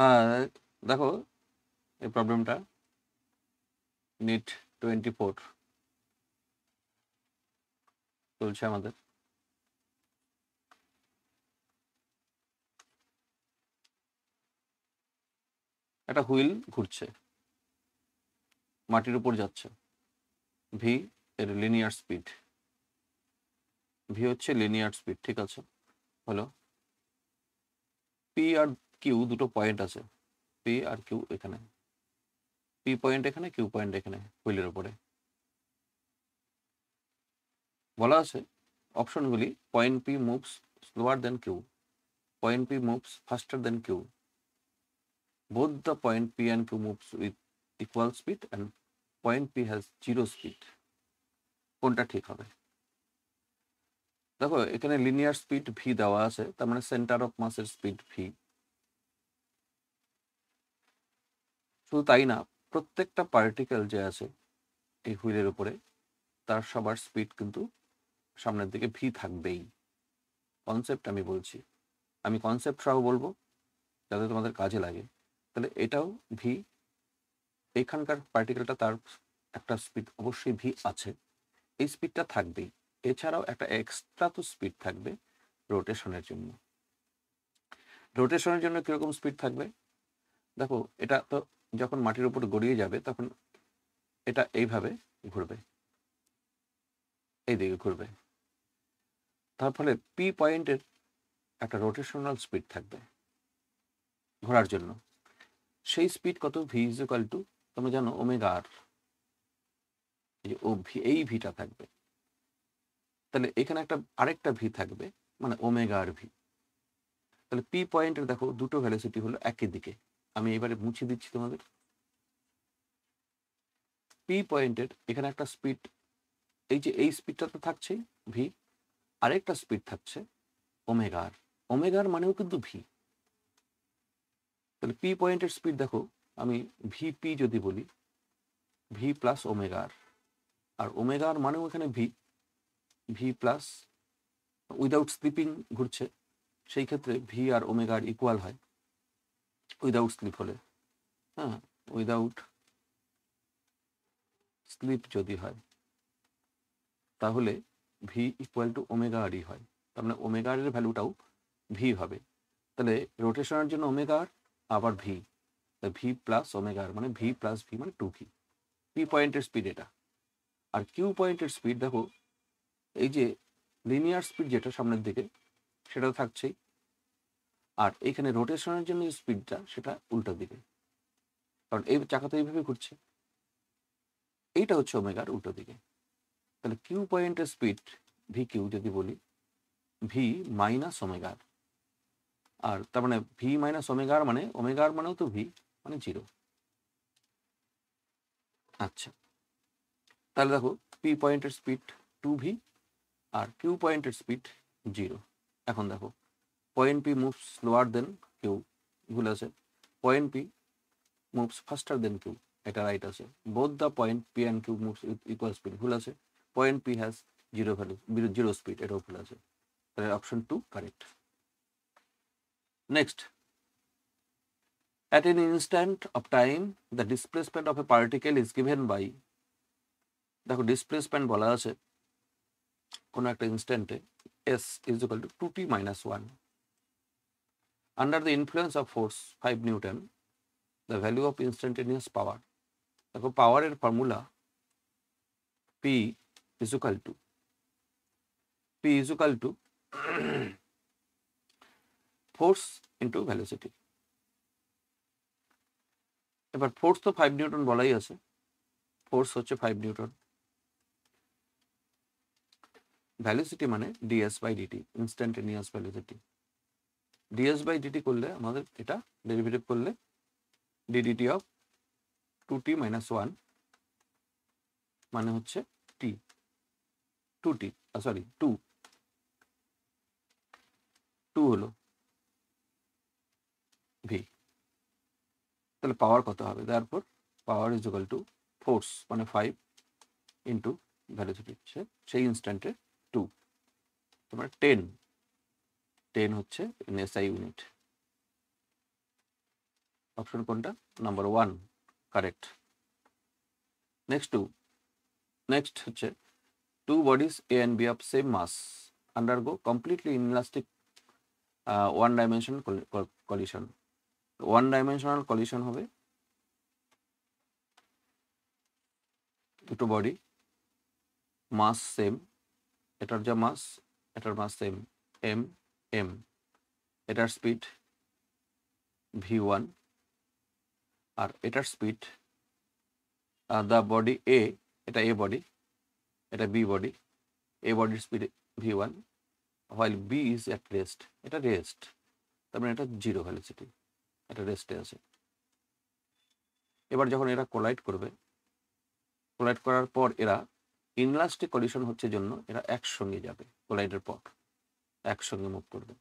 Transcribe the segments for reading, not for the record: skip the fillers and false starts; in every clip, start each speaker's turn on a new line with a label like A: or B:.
A: হ্যাঁ, দেখো এই প্রবলেমটা নিট 24 চলছে আমাদের। একটা হুইল ঘুরছে, মাটির উপর যাচ্ছে, ভি এর লিনিয়ার স্পিড, ভি হচ্ছে লিনিয়ার স্পিড, ঠিক আছে? হলো পি আর কিউ দুটো পয়েন্ট আছে, পি আর কিউ এখানে, পি পয়েন্ট এখানে, কিউ পয়েন্ট এখানে হুইলের উপরে। বলা আছে অপশনগুলি, point P moves slower than Q, point P moves faster than Q, both the point P and Q moves with equal speed and point P has zero speed. কোনটা ঠিক হবে? দেখো এখানে লিনিয়ার স্পিড ভি দেওয়া আছে, তার মানে centre of মাসের স্পিড ভি। শুধু তাই না, প্রত্যেকটা পার্টিকেল যে আছে এই হুইলের উপরে তার সবার স্পিড কিন্তু সামনের দিকে ভি থাকবেই। কনসেপ্ট আমি বলছি, আমি কনসেপ্ট সহ বলবো যাতে তোমাদের কাজে লাগে। তাহলে এটাও ভি, এখানকার পার্টিকেলটা তার একটা স্পিড অবশ্যই ভি আছে, এই স্পিডটা থাকবেই। এছাড়াও একটা এক্সট্রা তো স্পিড থাকবে রোটেশনের জন্য। রোটেশনের জন্য কিরকম স্পিড থাকবে? দেখো এটা তো যখন মাটির উপর গড়িয়ে যাবে তখন এটা এইভাবে ঘুরবে, এই দিকে ঘুরবে, তার ফলে পি পয়েন্টের একটা রোটেশনাল স্পিড থাকবে ঘোরার জন্য। সেই স্পিড কত? ভি ইজ ইকুয়াল টু, তোমরা জানো ওমেগা আর, এই ভিটা থাকবে। তাহলে এখানে একটা আরেকটা ভি থাকবে, মানে ওমেগা আর ভি। তাহলে পি পয়েন্টের দেখো দুটো ভ্যালোসিটি হলো একই দিকে। আমি এবারে মুছে দিচ্ছি তোমাদের। পি পয়েন্টের এখানে একটা স্পিড, এই যে এই স্পিডটা তো থাকছেই ভি, আরেকটা স্পিড থাকছে ওমেগার, ওমেগার মানেও কিন্তু ভি। তাহলে পি পয়েন্টের স্পিড দেখো, আমি ভিপি যদি বলি, ভি প্লাস ওমেগার, আর ওমেগার মানেও এখানে V, V plus, without sleeping ঘুরছে, সেই ক্ষেত্রে ভি আর ওমেগার ইকুয়াল হয় উইদাউট স্লিপ হলে। হ্যাঁ, উইদাউট স্লিপ যদি হয় তাহলে ভি ইকুয়াল টু ওমেগা আরই হয়, তার মানে ওমেগা এর ভ্যালুটাও ভি হবে। তাহলে রোটেশনের জন্য ওমেগা আর আবার ভি, ভি প্লাস ওমেগা আর মানে ভি প্লাস ভি মানে 2ভি। পি পয়েন্টের স্পিড এটা। আর কিউ পয়েন্টের স্পিড দেখো, এই যে লিনিয়ার স্পিড যেটা সামনের দিকে সেটা থাকছেই, আর এইখানে রোটেশনের জন্য যে স্পিডটা সেটা উল্টো দিকে, কারণ এই চাকা তো এইভাবে ঘুরছে, এইটা হচ্ছে ওমেগার উল্টো দিকে। তাহলে কিউ পয়েন্টের স্পিড ভি কিউ যদি বলি, ভি মাইনাস ওমেগার, আর তার মানে ভি মাইনাস ওমেগার মানে ওমেগার মানেও তো ভি, মানে 0। আচ্ছা, তাহলে দেখো পি পয়েন্টের স্পিড 2ভি আর কিউ পয়েন্টের স্পিড 0। এখন দেখো point P moves slower than Q, ভুল আছে। Point P moves faster than Q, এটা রাইট আছে। Both the point P and Q moves with equal speed, ভুল আছে। Point P has 0 value, 0 speed, এটাও ভুল আছে। তাহলে option 2 correct. Next, at an instant of time the displacement of a particle is given by, দেখো displacement বলা আছে কোনো একটা ইনস্ট্যান্টে s is equal to 2t minus 1 under the influence of force 5 Newton, the value of instantaneous power। দেখো পাওয়ারের formula p is equal to force into velocity. এবার force তো 5 newton বলাই আছে, ফোর্স হচ্ছে 5 নিউটন, ভ্যালোসিটি মানে ds by dt, instantaneous velocity. ds by dt করলে আমাদের এটা ডেরিভেটিভ করলে ddt অফ 2t minus 1 মানে হচ্ছে t, 2t, সরি 2 হলো v। তাহলে পাওয়ার কত হবে? তারপর power is equal to force মানে 5 ইন্টু ভ্যালোসিটি হচ্ছে সেই ইনস্ট্যান্টে 2, তোমার 10 হচ্ছে এসআই ইউনিট। অপশন কোনটা? Number 1 correct. নেক্সট হচ্ছে two bodies A and B of same mass undergo completely inelastic one dimensional collision. One dimensional collision হবে দুটো বডি, মাস same, এটার যা মাস এটার মাস সেম m, এটার স্পিড v1 আর এটার স্পিড দ্য বডি A, এটা A বডি, এটা B বডি, A বডির speed v1 while B is at rest, এটা রেস্ট, তার মানে এটা জিরো ভেলোসিটি, এটা রেস্টে আছে। এবার যখন এরা কোলাইড করার পর এরা ইনলাস্টিক কলিশন হচ্ছে জন্য এরা একসঙ্গে যাবে, কোলাইডের পর একসঙ্গে মুভ করবে।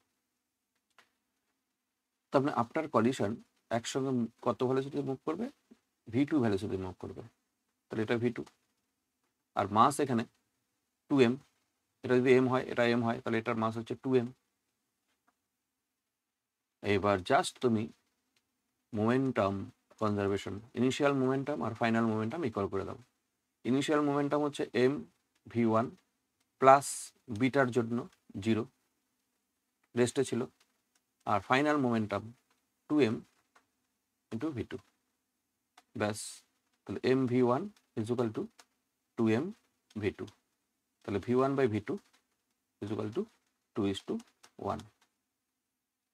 A: তার মানে আফটার কলিশন একসঙ্গে কত ভেলোসিটি মুভ করবে? v2 ভেলোসিটি মুভ করবে। তাহলে এটা v2 আর মাস এখানে 2m, এটা যদি m হয় এটা m হয়, তাহলে এটার মাস হচ্ছে 2m। এবার জাস্ট তুমি মোমেন্টাম কনজারভেশন, ইনিশিয়াল মোমেন্টাম আর ফাইনাল মোমেন্টাম ইকুয়াল করে দাও। ইনিশিয়াল মোমেন্টাম হচ্ছে m v1 প্লাস বিটার জন্য 0 রেস্টে ছিল, আর final momentum 2m into v2, ব্যাস। তাহলে m v1 is equal two 2m v2, তাহলে v1 by v2 is equal to 2:1,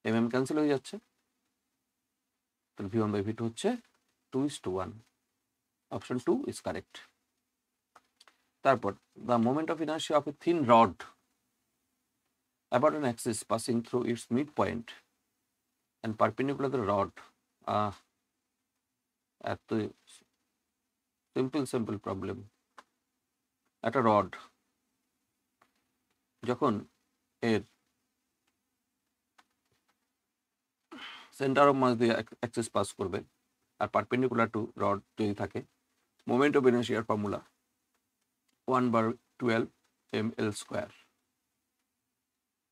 A: mm cancel হয়ে যাচ্ছে, তাহলে v1 বাই v2 হচ্ছে 2:1, অপশন 2 ইজ কারেক্ট। তারপর the moment of inertia of a thin rod about an axis passing through its midpoint and perpendicular to the rod, এত simple problem. একটা rod যখন এর centre of mass দিয়ে Axis pass করবে আর perpendicular to rod যদি থাকে, moment of ইনার্শিয়ার formula 1/12 ml square.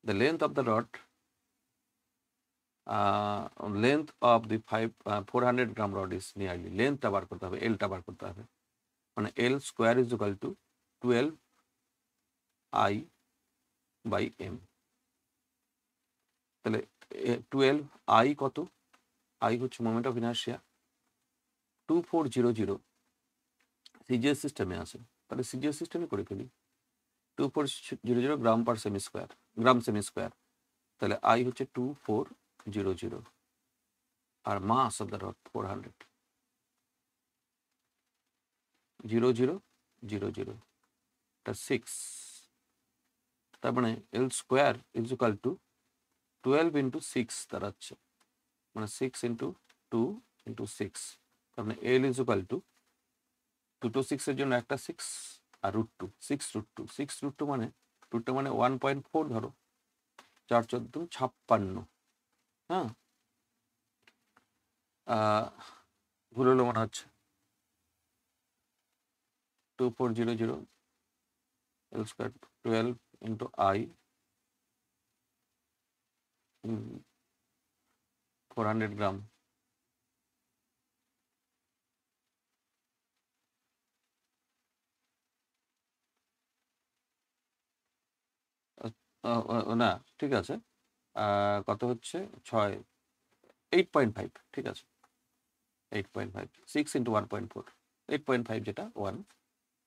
A: The length of the rod, length of the 400 gram rod is nearly, লেন্থটা বার করতে হবে, এলটা বার করতে হবে, মানে L square is equal to 12 I by M. তাহলে 12 I কত? I হচ্ছে মোমেন্ট অফ ইনার্শিয়া 2400 সিজিএস সিস্টেমে আছে, তাহলে সিজিএস সিস্টেমে করে ফেলি। 2400 গ্রাম পার সেমি স্কোয়ার, গ্রাম সেমি স্কোয়ার, তাহলে I হচ্ছে 2400 আর মাস অফ দ্য রড 400, 0000 এটা 6, তার মানে L square is equal to 12 into 6 দাঁড়াচ্ছে, মানে 6 ইন্টু 2 ইন্টু 6, তার মানে এল ইজ ইকুয়াল টু 2 to 6 এর জন্য একটা 6 আর √2, 6√2 মানে 1.4 ধরো, 4×4 = 56। হ্যাঁ, ভুল হলো মনে হচ্ছে, 2400 এল স্কোয়ার 12 ইন্টু I 400 গ্রাম, না ঠিক আছে, কত হচ্ছে 8.5, ঠিক আছে 8.5, 6 ইন্টু 1.4, 8.5 যেটা 1,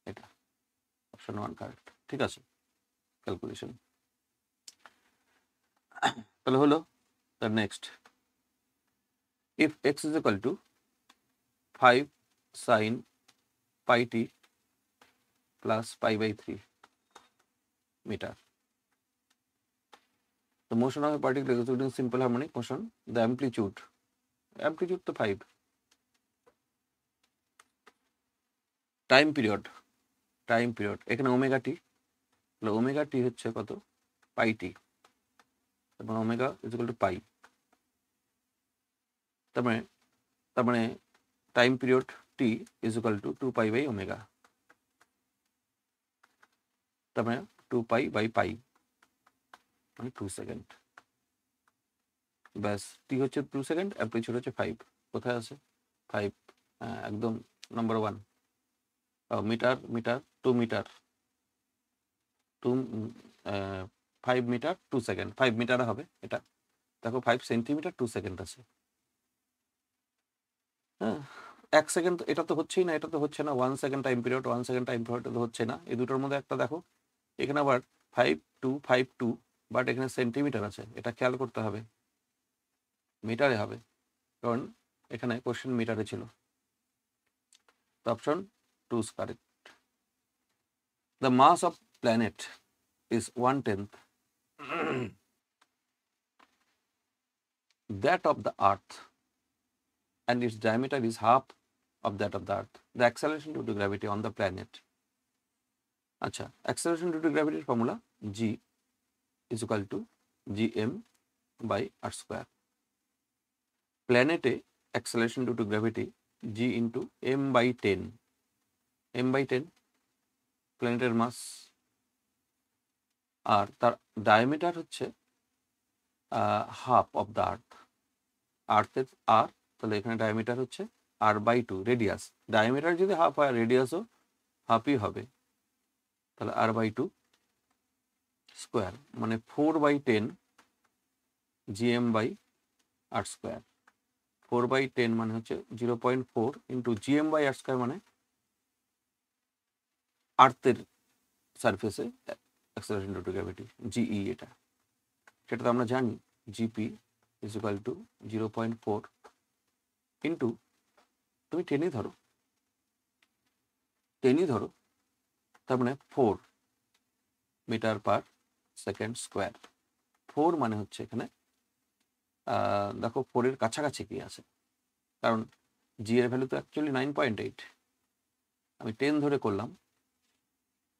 A: এটা অপশন 1 কারেক্ট, ঠিক আছে ক্যালকুলেশন। তাহলে হলো তার next, if x is equal to 5 sin pi t plus pi/3 meter, the motion of a particle executing simple harmonic motion, the amplitude তো 5, টাইম পিরিয়ড এখানে ওমেগা টি, তাহলে ওমেগা টি হচ্ছে কত? পাই টি, এবং omega is equal to pi, তার মানে time period T is equal to 2π/ওমেগা, তার মানে 2π/পাই মানে 2 সেকেন্ড, ব্যাস। টি হচ্ছে 2 সেকেন্ড, অ্যাম্পলিটিউড হচ্ছে 5। কোথায় আছে 5, একদম number 1। Metre metre 2 metre 2 5 metre 2 second, 5 metre হবে এটা। দেখো 5 সেন্টিমিটার 2 সেকেন্ড আছে। হ্যাঁ, 1 সেকেন্ড এটা তো হচ্ছেই না, এটা তো হচ্ছে না। 1 second time period, 1 second time period তো হচ্ছে না। এই দুটোর মধ্যে একটা দেখো, এখানে আবার 5 2 বাট এখানে সেন্টিমিটার আছে, এটা খেয়াল করতে হবে। মিটারে হবে, কারণ এখানে কোশ্চেন মিটারে ছিল। তো option 2 is correct. The mass of planet is 1/10 that of the Earth, and its diameter is half of that of the Earth. The acceleration due to gravity on the planet. আচ্ছা, acceleration due to gravity formula G is equal to gm by r square. Planet acceleration due to gravity G into m by 10. m by 10 প্ল্যানেটের মাস, আর তার diameter হচ্ছে half of the earth. আর্থের আর, তাহলে এখানে diameter হচ্ছে r/2 radius. Diameter যদি half হয়, রেডিয়াসও হাফই হবে, তাহলে r/2 square মানে 4/10 gm বাই r স্কোয়ার। 4/10 মানে হচ্ছে 0.4 into gm by r square, মানে আর্থের সারফেসে acceleration due to gravity g e, এটা সেটা তো আমরা জানি। G p is equal to 0.4 into, তুমি টেনই ধরো, তার মানে 4 মিটার পার সেকেন্ড স্কোয়ার। 4 মানে হচ্ছে এখানে দেখো 4 এর কাছাকাছি কি আছে, কারণ জি এর ভ্যালু তো অ্যাকচুয়ালি 9.8, আমি 10 ধরে করলাম,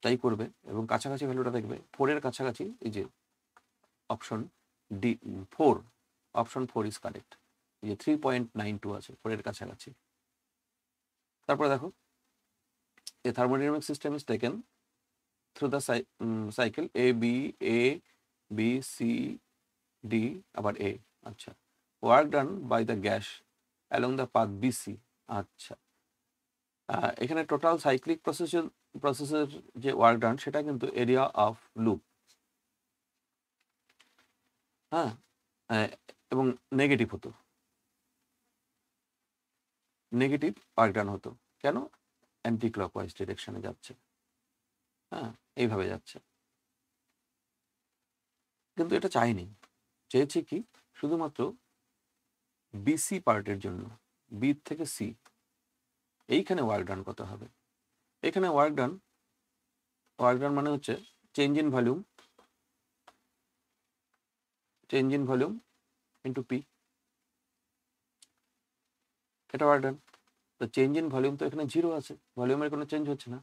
A: তাই করবে এবং কাছাকাছি ভ্যালুটা দেখবে। 4 এর কাছাকাছি এই যে option D 4, option 4 is correct. এই যে 3.92 আছে 4 এর কাছাকাছি। তারপরে দেখো, a thermodynamic system is taken through the cycle a b c d আবার a। আচ্ছা, work done by the gas along the path bc। আচ্ছা, এখানে টোটাল সাইক্লিক প্রসেসের যে ওয়ার্ক ডান, সেটা কিন্তু এরিয়া অফ লুপ। হ্যাঁ, এবং নেগেটিভ হতো, নেগেটিভ ওয়ার্ক ডান হতো। কেন? অ্যান্টি ক্লকওয়াইজ ডিরেকশনে যাচ্ছে, হ্যাঁ এইভাবে যাচ্ছে। কিন্তু এটা চাইনি, চেয়েছি কি শুধুমাত্র বিসি পার্টের জন্য, বি থেকে সি এইখানে ওয়ার্ক ডান কত হবে। এখানে ওয়ার্ক ডান মানে হচ্ছে change in volume into P, এটা ওয়ার্ক ডান। তো চেঞ্জ ইন ভলিউম তো এখানে 0 আছে, ভলিউমের কোনো চেঞ্জ হচ্ছে না,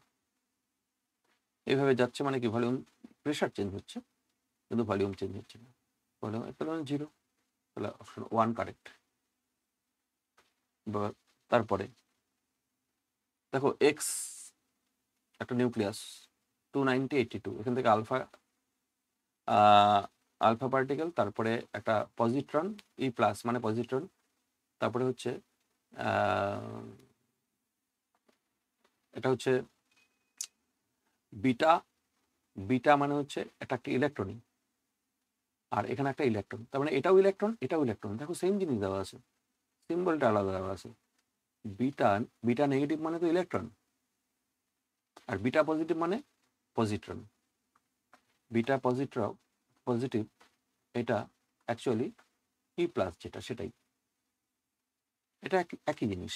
A: এইভাবে যাচ্ছে মানে কি ভলিউম, প্রেশার চেঞ্জ হচ্ছে কিন্তু ভলিউম চেঞ্জ হচ্ছে না, ভলিউম তাহলে 0, তাহলে অপশন 1 কারেক্ট। তারপরে দেখো এক্স একটা নিউক্লিয়াস 290 82, এখান থেকে আলফা পার্টিকেল, তারপরে একটা পজিট্রন ই প্লাস মানে পজিট্রন, তারপরে হচ্ছে এটা হচ্ছে বিটা মানে হচ্ছে এটা একটা ইলেকট্রনই, আর এখানে একটা ইলেকট্রন, তার মানে এটাও ইলেকট্রন। দেখো সেম জিনিস দেওয়া আছে, সিম্বলটা আলাদা দেওয়া আছে। বিটা নেগেটিভ মানে তো ইলেকট্রন, আর বিটা পজিটিভ মানে পজিট্রন। বিটা পজিটিভ এটা অ্যাকচুয়ালি ই প্লাস যেটা, সেটাই, এটা একই জিনিস।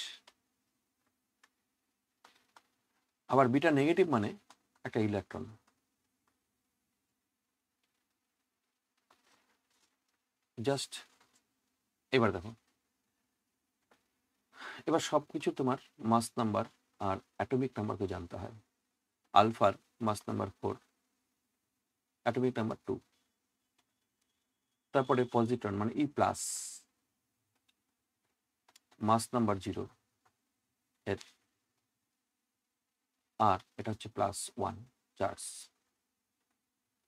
A: আবার বিটা নেগেটিভ মানে একটা ইলেকট্রন। জাস্ট এবার দেখো, এবার সবকিছু তোমার মাস নাম্বার আর অ্যাটমিক নাম্বারকে জানতে হয়। আলফার মাস নাম্বার 4, অ্যাটমিক নাম্বার 2, তারপরে পজিট্রন মানে ই প্লাস, মাস নাম্বার 0 এর, আর এটা হচ্ছে +1 চার্জ।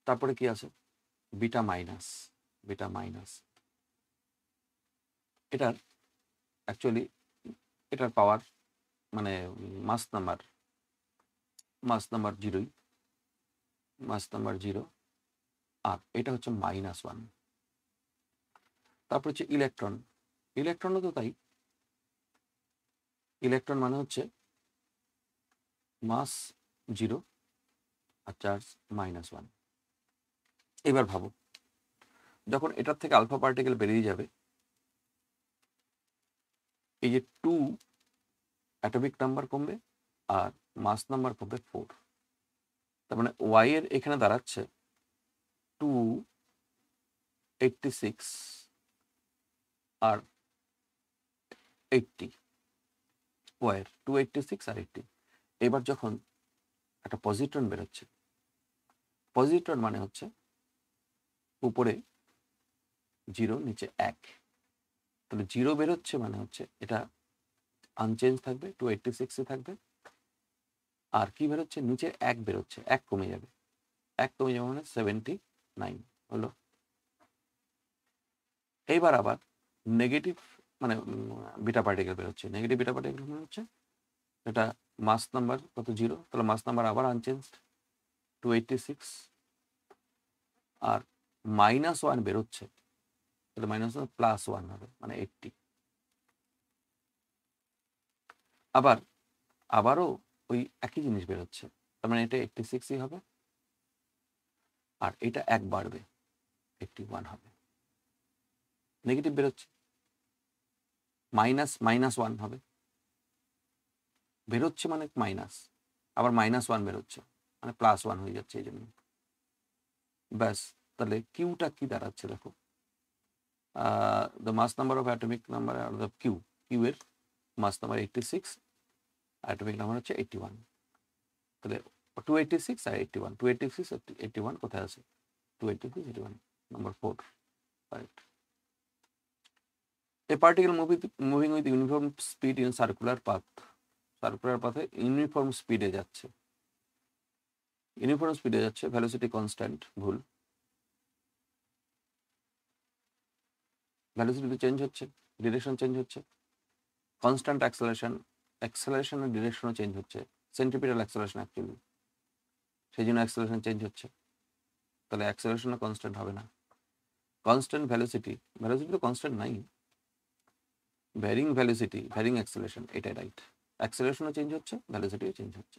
A: তারপরে কি আছে? বিটা মাইনাস, এটার অ্যাকচুয়ালি এটার পাওয়ার মানে মাস নাম্বার 0ই, মাস নাম্বার 0, আর এটা হচ্ছে -1। তারপর হচ্ছে ইলেকট্রন, ইলেকট্রনও তো তাই, ইলেকট্রন মানে হচ্ছে মাস 0 আর চার্জ -1। এবার ভাবো, যখন এটার থেকে আলফা পার্টিকেল বেরিয়ে যাবে, এই যে 2 অ্যাটমিক নাম্বার কমবে আর মাস নাম্বার কমবে 4। তার মানে ওয়াই এর এখানে দাঁড়াচ্ছে 286 আর 80, ওয়াই এর 286 আর 80। এবার যখন একটা পজিট্রন বেরোচ্ছে, পজিট্রন মানে হচ্ছে উপরে 0 নিচে 1, তাহলে 0 বেরোচ্ছে মানে হচ্ছে এটা আনচেঞ্জ থাকবে, 286 থাকবে, আর কি বেরোচ্ছে নিচে 1 বেরোচ্ছে, 1 কমে যাবে, 1 কমে যাবে মানে 79 হলো। এইবার আবার নেগেটিভ মানে বিটা পার্টিকেল বেরোচ্ছে, নেগেটিভ বিটা পার্টিকেল মানে হচ্ছে এটা মাস নাম্বার কত 0, তাহলে মাস নাম্বার আবার আনচেঞ্জ 286, আর -1 বেরোচ্ছে, তাহলে -1 হবে মানে 80। আবারও ওই একই জিনিস বেরোচ্ছে, তার মানে এটা 86ই হবে, আর এটা 1 বাড়বে 81 হবে। নেগেটিভ বেরোচ্ছে, -1 হবে, বেরোচ্ছে মানে মাইনাস, আবার -1 বেরোচ্ছে মানে +1 হয়ে যাচ্ছে এই জন্য। ব্যাস, তাহলে কিউটা কি দাঁড়াচ্ছে দেখো, the mass number of atomic number আর দ্য কিউ এর মাস নাম্বার 86, অ্যাটমিক নাম্বার হচ্ছে 81, তাহলে 286 আর 81, 286 আর 81 কোথায় আছে, 286 81 number 4, right. A particle moving with uniform speed in circular path, circular পাথে ইউনিফর্ম স্পিডে যাচ্ছে, ইউনিফর্ম স্পিডে যাচ্ছে, ভেলোসিটি কনস্ট্যান্ট, ভুল, ভেলোসিটি চেঞ্জ হচ্ছে, ডিরেকশন চেঞ্জ হচ্ছে, কনস্ট্যান্ট অ্যাক্সেলারেশন, অ্যাক্সেলারেশনের ডিরেকশনও চেঞ্জ হচ্ছে, সেন্ট্রিপিটাল অ্যাক্সেলারেশন অ্যাকচুয়ালি, সেই জন্য অ্যাক্সেলারেশন চেঞ্জ হচ্ছে, তাহলে অ্যাক্সেলারেশনও কনস্ট্যান্ট হবে না। কনস্ট্যান্ট ভেলোসিটি, ভেলোসিটি তো কনস্ট্যান্ট নাই, ভ্যারিং ভেলোসিটি ভ্যারিং অ্যাক্সেলারেশন, এটাই রাইট, অ্যাক্সেলারেশনও চেঞ্জ হচ্ছে, ভেলোসিটিও চেঞ্জ হচ্ছে,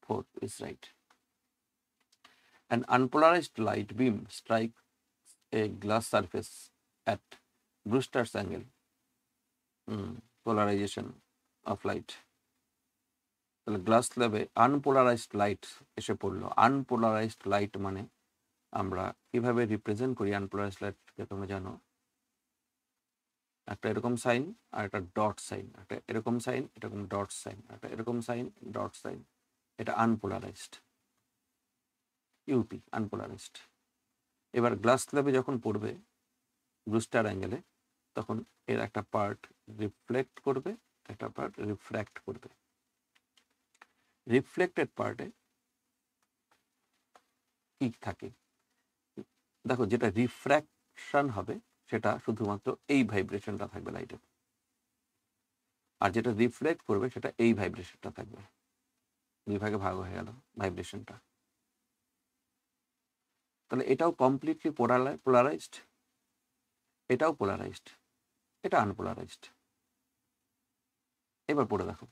A: 4 is right. An unpolarized light beam strikes a glass surface at Brewster's angle. Polarization of light. তাহলে গ্লাস স্ল্যাবে আনপোলারাইজড লাইট এসে পড়লো। আনপোলারাইজড লাইট মানে আমরা কিভাবে রিপ্রেজেন্ট করি আনপোলারাইজড লাইটকে তোমরা জানো, একটা এরকম সাইন আর একটা ডট সাইন, একটা এরকম সাইন, এরকম ডট সাইন, একটা এরকম সাইন, ডট সাইন, এটা আনপোলারাইজড, ইউপি আনপোলারাইজড। এবার গ্লাস স্ল্যাবে যখন পড়বে ব্রুস্টার অ্যাঙ্গেলে, তখন এর একটা পার্ট রিফ্লেক্ট করবে, একটা পার্ট রিফ্র্যাক্ট করবে। রিফ্লেক্টেড পার্টে কি থাকে দেখো, যেটা রিফ্র্যাকশন হবে সেটা শুধুমাত্র এই ভাইব্রেশনটা থাকবে লাইটের, আর যেটা রিফ্লেক্ট করবে সেটা এই ভাইব্রেশনটা থাকবে, দুই ভাগে ভাগ হয়ে গেল ভাইব্রেশনটা। তাহলে এটাও কমপ্লিটলি পোলারাইজড, এটাও পোলারাইজড, এটা আনপোলারাইজড। এবার পড়ে দেখো,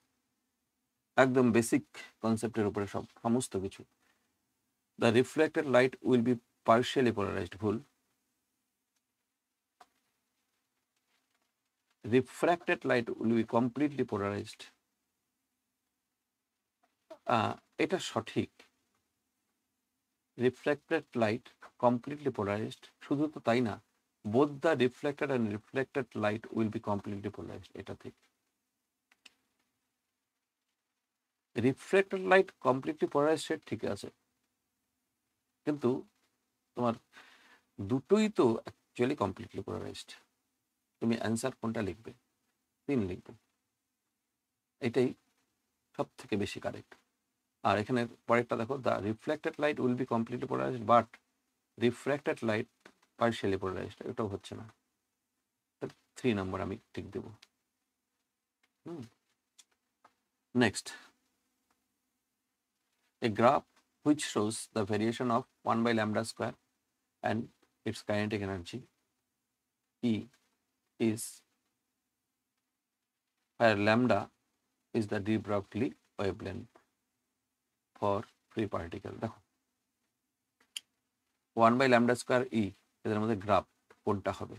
A: একদম বেসিক কনসেপ্টের উপরে সমস্ত কিছু। The reflected light will be partially polarized, ভুল। Refracted light will be completely polarized, এটা সঠিক। Refracted light completely polarized, শুধু তো তাই না, both the reflected and reflected light will be completely polarized, এটা ঠিক। Reflected light completely polarized সে ঠিক আছে, কিন্তু তোমার দুটোই তো অ্যাকচুয়ালি কমপ্লিটলি পোলারাইজড। তুমি অ্যান্সার কোনটা লিখবে? 3 লিখবে, এটাই সব থেকে বেশি কারেক্ট। আর এখানে পরেরটা দেখো, the reflected light will be completely polarised but refracted light partially polarised, এটাও হচ্ছে না, 3 নম্বর আমি ঠিক দেবো। Next, a graph which shows the variation of 1 by lambda square and its kinetic energy E is where lambda is the de Broglie wavelength for free particle. দেখো 1 by lambda square E এদের মধ্যে graph কোনটা হবে?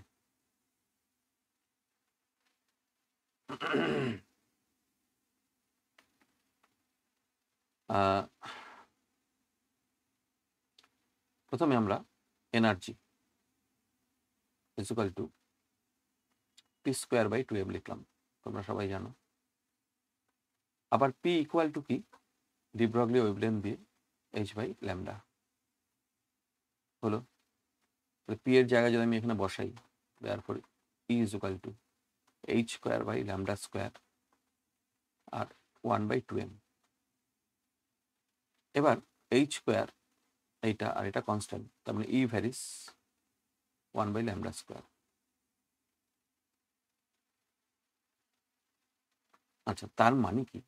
A: প্রথমে আমরা energy is equal to p square by 2m লিখলাম, তোমরা সবাই জানো। আবার p ইকুয়াল টু কি? ডি ব্রগলি ওয়েভলেন্থ দিয়ে h বাই ল্যামডা হলো। p এর জায়গায় যদি আমি এখানে বসাই, therefore e is equal to h square by lambda square R 1 by 2m। এবার h স্কোয়ার এইটা আর এটা কনস্ট্যান্ট, তার মানে e varies 1 by lambda square। আচ্ছা, তার মানে কি?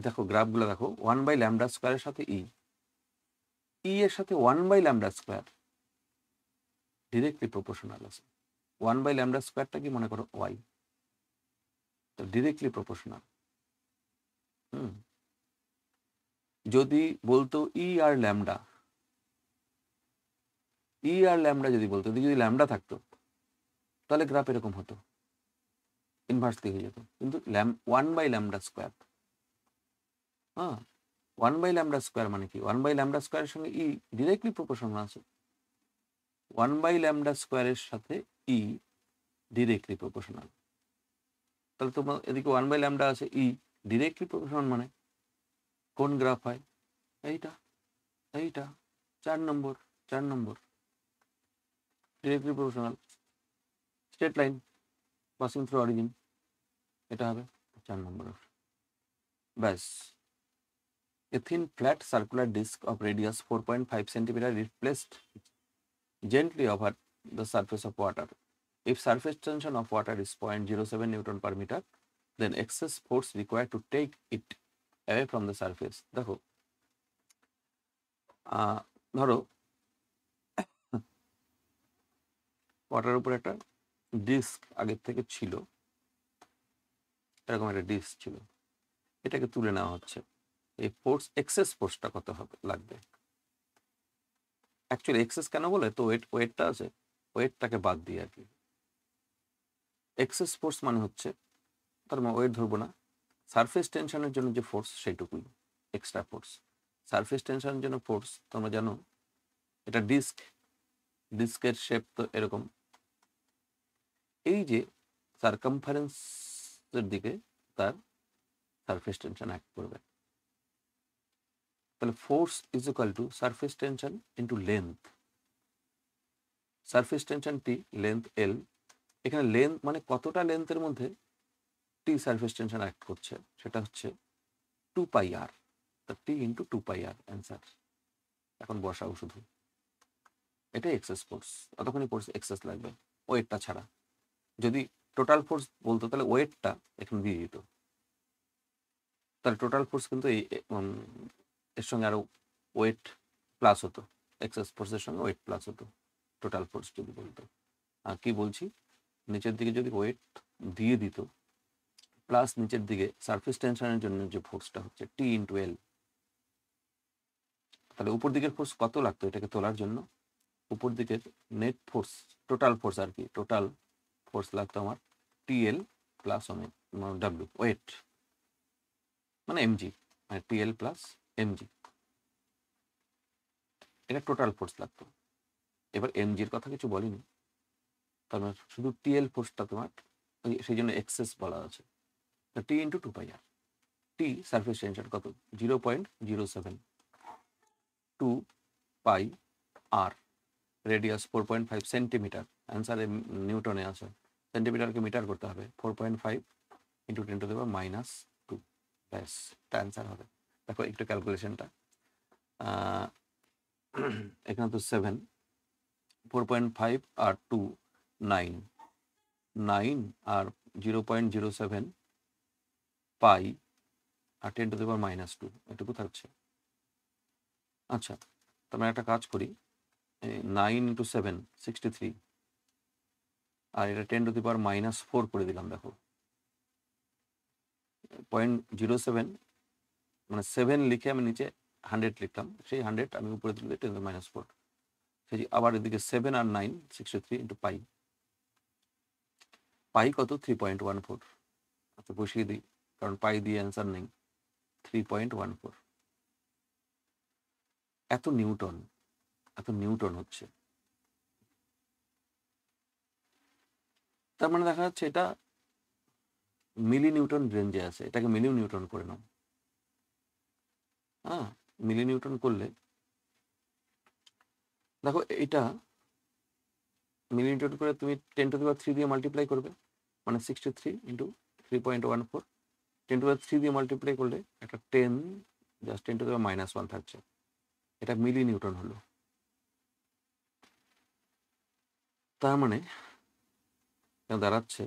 A: দেখো গ্রাফগুলো দেখো, 1 by lambda স্কোয়ারের সাথে e এর সাথে 1 by lambda square directly proportional আছে। 1 by lambda স্কোয়ারটা কি মনে করো y, তো ডিরেক্টলি প্রপোর্শনাল। যদি বলতো ই আর ল্যামডা যদি বলতো, যদি ল্যামডা থাকতো তাহলে গ্রাফ এরকম হতো, ইনভার্সলি হয়ে যেত। কিন্তু 1 by lambda square, 1 by lambda square মানে কি? 1 by lambda স্কোয়ারের সঙ্গে ই ডিরেক্টলি প্রপোর্শনাল আছে। 1 by lambda স্কোয়ারের সাথে ই ডিরেক্টলি প্রপোর্শনাল, তাহলে তোমার এদিকে 1 by lambda আছে, ই ডিরেক্টলি প্রপোর্শনাল, মানে কোন গ্রাফ হয়? এইটা 4 নম্বর directly proportional straight line passing through origin, এটা হবে 4 নম্বর। ব্যাস, a thin flat circular disc of radius 4.5 cm is placed gently over the surface of water. If surface tension of water is 0.07 Newton per meter, then excess force required to take it away from the surface. দেখো ধরো water উপর একটা disk আগের থেকে ছিল, এরকম একটা disk ছিল, এটাকে তুলে নেওয়া হচ্ছে। এই ফোর্স, এক্সেস ফোর্সটা কত হবে লাগবে? অ্যাকচুয়ালি এক্সেস কেন বলে? তো ওয়েটটা আছে, ওয়েটটাকে বাদ দিয়ে আর কি। এক্সেস ফোর্স মানে হচ্ছে, তার মানে ওয়েট ধরবো না, সারফেস টেনশনের জন্য যে ফোর্স সেইটুকুই এক্সট্রা ফোর্স। সারফেস টেনশনের জন্য ফোর্স তোমরা জানো, এটা ডিস্কের শেপ তো এরকম, এই যে সারকামফারেন্সের দিকে তার সারফেস টেনশন অ্যাক্ট করবে। তাহলে force is equal two surface tension into length. Surface tension T, length এল। এখানে লেন্থ মানে কতটা লেন্থের মধ্যে টি সারফেস টেনশন অ্যাক্ট করছে, সেটা হচ্ছে 2 পাই আর, টি ইন্টু 2 পাই আর অ্যান্সার। এখন বসাও শুধু, এটাই এক্সেস ফোর্স। কতক্ষণই ফোর্স এক্সেস লাগবে ওয়েটটা ছাড়া। যদি টোটাল ফোর্স বলতো তাহলে ওয়েটটা এখানে দিয়ে দিত, তাহলে টোটাল ফোর্স কিন্তু এর সঙ্গে আরো ওয়েট প্লাস হতো, এক্সেস ফোর্সের সঙ্গে ওয়েট প্লাস হতো টোটাল ফোর্স যদি বলতো। আর কি বলছি, নিচের দিকে যদি ওয়েট দিয়ে দিত প্লাস নিচের দিকে সারফেস টেনশনের জন্য যে ফোর্সটা হচ্ছে টি ইন্টু এল, তাহলে উপর দিকের ফোর্স কত লাগতো এটাকে তোলার জন্য? উপর দিকের নেট ফোর্স, টোটাল ফোর্স আর কি, টোটাল ফোর্স লাগতো আমার টিএল প্লাস ডাব্লিউ, ওয়েট মানে এমজি, মানে টিএল প্লাস এমজি, এটা টোটাল ফোর্স লাগতো। এবার এমজির কথা কিছু বলিনি, তার মানে শুধু টিএল ফোর্সটা তোমার, সেই জন্য এক্সেস বলা আছে। টি ইন্টু 2 পাই আর, টি সারফেস টেনশন কত? 0.07, 2 পাই আর, রেডিয়াস 4.5 সেন্টিমিটার, অ্যান্সারে নিউটনে আছে, সেন্টিমিটারকে মিটার করতে হবে, 4.5 ইন্টু 10⁻², ব্যাস এটা অ্যান্সার হবে। দেখো একটু ক্যালকুলেশনটা, এখানে তো 7, 4.5 আর 2 9 আর 0.07 পাই আর 10⁻², এটুকু থাকছে। আচ্ছা, আমরা একটা কাজ করি, 9 × 7 63, আর এটা 10⁻⁻4 করে দিলাম। দেখো 0.07 মানে 7 লিখে আমি নিচে 100 লিখলাম, সেই 100 আমি উপরে তুলে 10⁻4, সেই আবার এদিকে 7 আর 9 63 ইন্টু পাই। পাই কত? 3.14। আচ্ছা, বসিয়ে দিই, কারণ পাই দিয়ে অ্যান্সার নেই। 3.14 এত নিউটন হচ্ছে। তার মানে দেখা যাচ্ছে এটা মিলি নিউটন রেঞ্জে আছে। এটাকে মিলি নিউটন করে নাও। হ্যাঁ, মিলি নিউটন করলে দেখো, এটা মিলি নিউটন করে তুমি 10⁻³ দিয়ে মাল্টিপ্লাই করবে, মানে 63 ইন্টু 3.14, 10⁻³ দিয়ে মাল্টিপ্লাই করলে একটা 10 জাস্ট 10⁻⁻1 থাকছে। এটা মিলি নিউটন হলো। তার মানে দাঁড়াচ্ছে,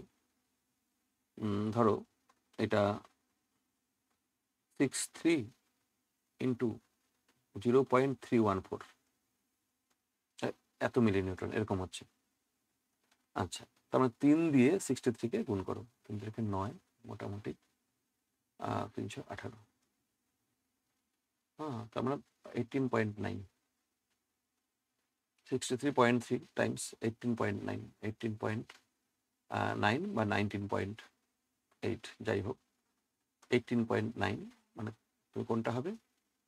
A: ধরো এটা 63 ইন্টু 0.314, এত মিলি নিউটন এরকম হচ্ছে। আচ্ছা, তার মানে 3 দিয়ে 63-কে গুণ করো, 3 থেকে 9, মোটামুটি 318। হ্যাঁ, তার মানে 18.9, 63.3 টাইমস 18.9, 18.9 বা 19.8, যাই হোক 18.9, মানে তুমি কোনটা হবে?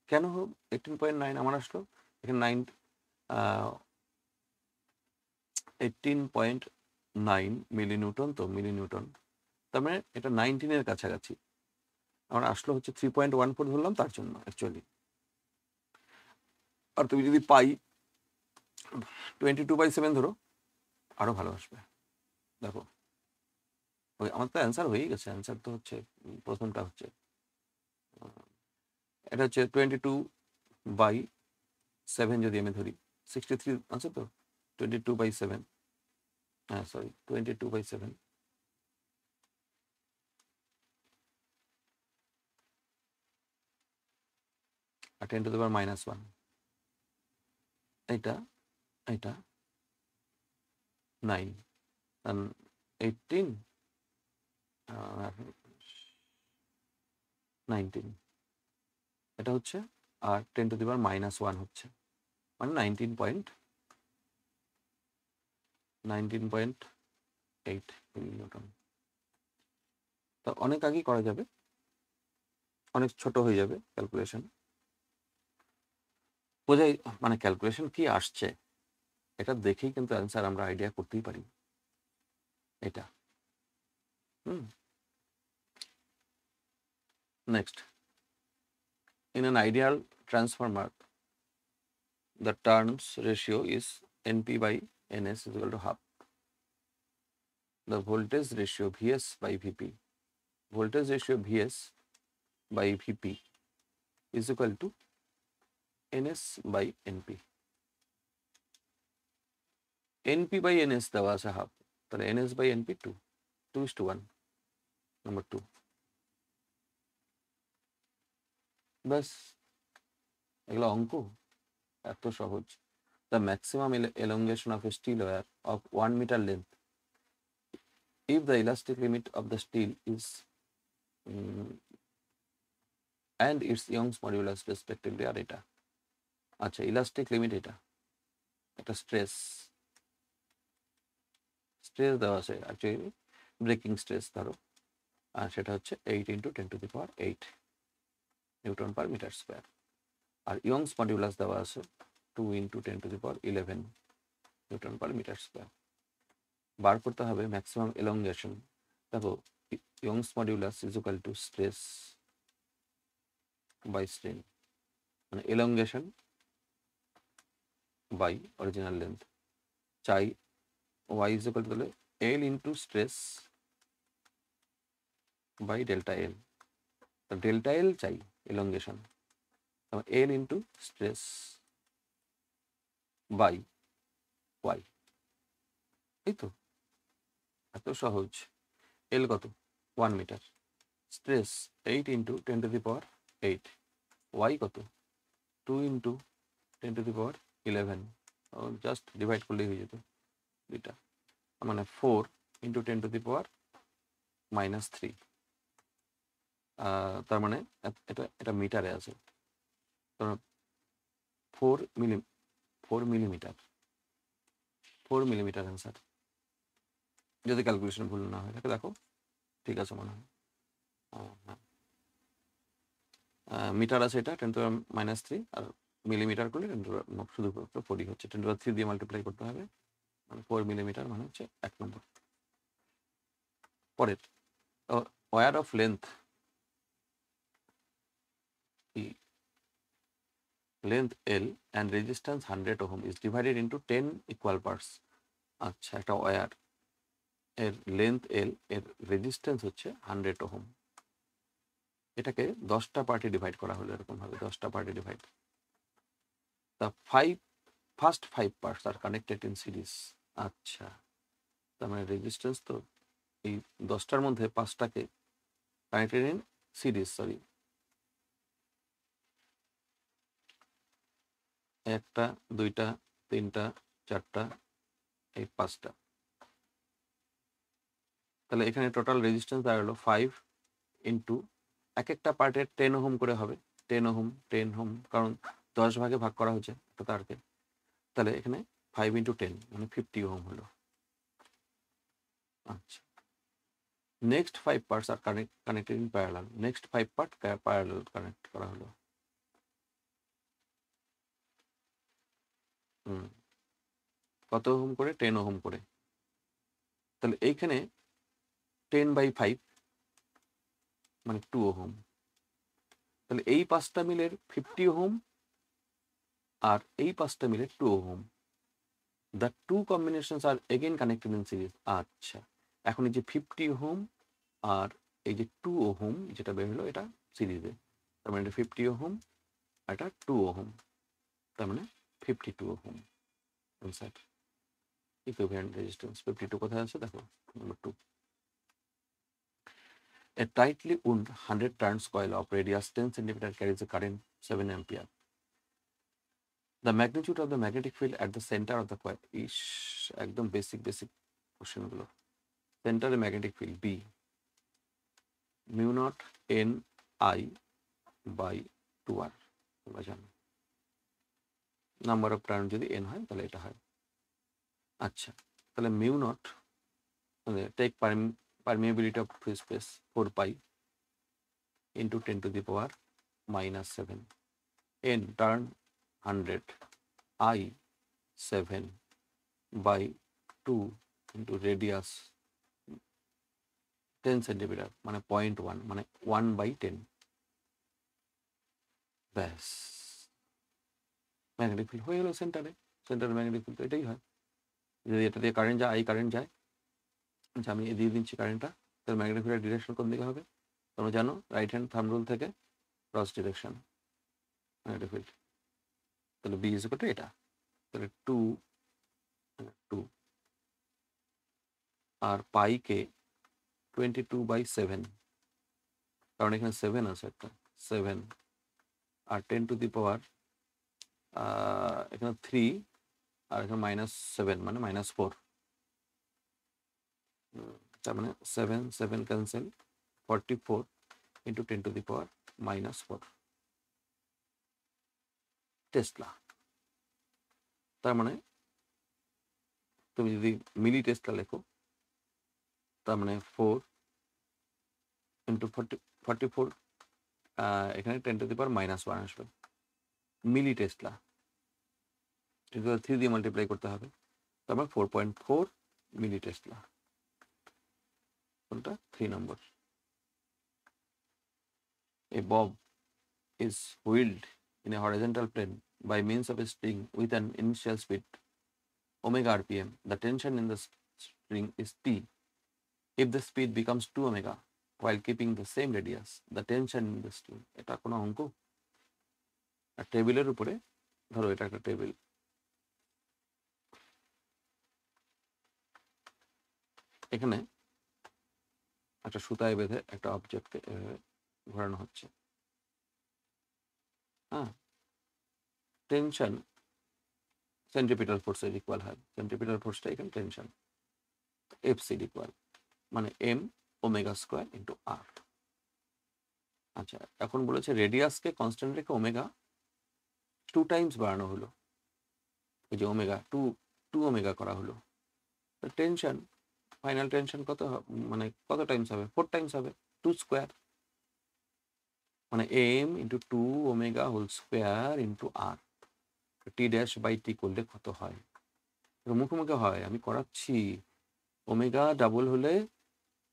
A: কেন হোক 18.9 আমার আসলো, এখানে 18.9 মিলি নিউটন, তো মিলি নিউটন, তার মানে এটা 19-এর কাছাকাছি আমার আসলো, হচ্ছে 3.14 ধরলাম তার জন্য অ্যাকচুয়ালি। আর তুমি যদি পাই 22/7 ধরো, আরো ভালো আসবে। দেখো, আমার তো অ্যান্সার হয়েই গেছে। অ্যান্সার তো হচ্ছে প্রথমটা হচ্ছে, এটা হচ্ছে 22/7 যদি আমি ধরি, 63 আছে তো, 22/7, হ্যাঁ সরি 22/7, আর 10⁻⁻1, এটা 9, 18, 19, এটা হচ্ছে, আর 10⁻⁻1 হচ্ছে, মানে 19.8 মিলি নিউটন। তা অনেক আগেই করা যাবে, অনেক ছোট হয়ে যাবে ক্যালকুলেশন। বোঝাই, মানে ক্যালকুলেশন কি আসছে এটা দেখেই কিন্তু অ্যান্সার আমরা আইডিয়া করতেই পারি। এটা next, in an ideal transformer the turns ratio is NP by NS is equal to half. The voltage ratio VS by VP, voltage ratio VS by VP is equal to NS by NP. NP by NS দেওয়া আছে half, তাহলে NS by NP 2:1, number 2। ব্যাস, এগুলো অঙ্ক এত সহজ। The maximum elongation of a steel wire of 1 meter length if the elastic limit of the steel is and its Young's modulus respectively are এটা। আচ্ছা, ইলাস্টিক লিমিট এটা stress দেওয়া আছে, অ্যাকচুয়ালি ব্রেকিং স্ট্রেস ধরো, আর সেটা হচ্ছে 8 × 10⁸ নিউটন পার মিটার স্কোয়ার। আর Young's modulus দেওয়া আছে 2 × 10⁻11 নিউটন পার মিটার স্কোয়ার। বার করতে হবে ম্যাক্সিমাম এলংগেশন। দেখো, Young's modulus is equal to stress by strain, মানে এলংগেশন বাই অরিজিনাল লেন্থ। চাই y ইজ ইকুয়াল টু তাহলে L into stress by delta L, delta L চাই elongation, L into stress by y, এই তো, এত সহজ। এল কত 1 মিটার, স্ট্রেস 8 ইন্টু 10⁻8, ওয়াই কত 2 ইন্টু 10⁻11, জাস্ট ডিভাইড করলেই হয়ে যেত দুইটা, মানে 4 ইন্টু 10⁻³ তার মানে এটা এটা মিটারে আছে, 4 মিলিমিটার, 4 মিলিমিটার অ্যান্সার, যদি ক্যালকুলেশন ভুল না হয় থাকে। দেখো ঠিক আছে মনে হয়, হ্যাঁ মিটার আছে এটা 10⁻³ আর মিলিমিটার করলে শুধু 4ই হচ্ছে, 10⁻³ দিয়ে মাল্টিপ্লাই করতে হবে, মানে 4 মিলিমিটার মানে হচ্ছে 1 নম্বর। পরের wire of length length L and resistance 100 ohm is divided into 10 equal parts. আচ্ছা, একটা ওয়্যার এর লেন্থ L এর রেজিস্ট্যান্স হচ্ছে 100 ওহম, এটাকে 10টা পার্টে ডিভাইড করা হলো, এরকম ভাবে 10টা পার্টে divide. The first 5 parts are connected in series. আচ্ছা, তার মানে রেজিস্ট্যান্স তো এই 10টার মধ্যে 5টাকে কানেক্টেড ইন সিরিজ, সরি 1টা 2টা 3টা 4টা এই 5টা, তাহলে এখানে টোটাল রেজিস্ট্যান্স দাঁড়ালো 5 ইন্টু এক একটা পার্টের 10 ওহম করে হবে, 10 ওহম 10 ওহম, কারণ 10 ভাগে ভাগ করা হয়েছে একটা তারকে, তাহলে এখানে 5 ইন্টু 10 মানে 50 ওহম হলো। আচ্ছা, next 5 parts are connected in parallel, next 5 part parallel connect করা হলো। কত ওহম করে 10 ওহম করে, তাহলে এইখানে 10/5 মানে 2 ওহম, তাহলে এই 5টা মিলের 50 ওহম আর এই 5টা মিলের 2 ohm, the two combinations are again connected in series. আচ্ছা, এখন এই যে 50 ওহম আর এই যে 2 ওহম যেটা বের হলো এটা সিরিজে, তার মানে 50 ওহম আর এটা 2 ওহম, তার মানে 52 ওহম অ্যান্সার। ইকুইভ্যালেন্ট রেজিস্ট্যান্স 52 কোথায় আছে দেখো, number 2। A tightly wound 100 turns coil of radius 10 cm carries a current 7 ampere. The magnitude of the magnetic field at the center of the coil is, একদম basic question গুলো। সেন্টারে magnetic field B mu naught N I by 2r, তোমরা জানো number of turn যদি N হয় তাহলে এটা হয়। আচ্ছা, তাহলে mu naught take permeability of free space 4 pi into 10⁻⁻7, N turn 100, I 7 by 2 into radius 10 centimetre মানে 0.1 মানে 1/10, ব্যাস ম্যাগনেটিক ফিল্ড হয়ে গেল সেন্টারে। সেন্টারে ম্যাগনেটিক ফিল্ড তো এটাই হয়, যদি এটা দিয়ে কারেন্ট যায়, আই কারেন্ট যায়, আচ্ছা আমি দিয়ে দিচ্ছি কারেন্টটা, তাহলে ম্যাগনেটিক ফিল্ডের ডিরেকশন কোন দিকে হবে তোমরা জানো, রাইট হ্যান্ড থাম্ব রুল থেকে ক্রস ডিরেকশন ম্যাগনেটিক ফিল্ড, তাহলে বি ইজ ইকুয়াল টু এটা, তাহলে 2 আর পাইকে 22/7, কারণ এখানে 7 আছে একটা 7 আর 10⁻, এখানে 3 আর এখানে -7 মানে -4, তার মানে 7 7 ক্যান্সেল, 44 ইন্টু 10⁻⁻4 টেসলা। তার মানে তুমি যদি মিলি টেসলা লেখো তার মানে 4 ইন্টু 44, এখানে 10⁻⁻1 আসবে মিলি টেসলা, 3 দিয়ে মাল্টিপ্লাই করতে হবে, তারপর 4.4 মিলি টেসলা, কোনটা 3 নম্বর। A bob is wheeled in a horizontal plane by means of a string with an initial speed omega rpm. The tension in the string is T. If the speed becomes 2 omega while keeping the same radius, the tension in the string, এটা কোনো অঙ্ক? আর টেবিলের উপরে ধরো এটা একটা table, এখানে একটা সুতায় বেঁধে একটা অবজেক্টকে এভাবে ঘোরানো হচ্ছে। হ্যাঁ, টেনশন সেন্ট্রিপিটাল ফোর্সের ইকুয়াল হয়, সেন্ট্রিপিটাল ফোর্সটা এখানে টেনশন, এফসিড ইকুয়াল মানে এম ওমেগা স্কোয়ার ইন্টু আর। আচ্ছা, এখন বলেছে রেডিয়াসকে কনস্ট্যান্ট রেখে ওমেগা 2 টাইমস বাড়ানো হলো, ওই যে ওমেগা টু ওমেগা করা হলো। টেনশন, ফাইনাল টেনশন কত মানে কত টাইমস হবে? 4 টাইমস হবে, 2 স্কোয়ার মানে M into 2 omega whole square into R. T dash by T করলে কত হয়? মুখোমুখি হয়, আমি করাচ্ছি। ওমেগা ডাবল হলে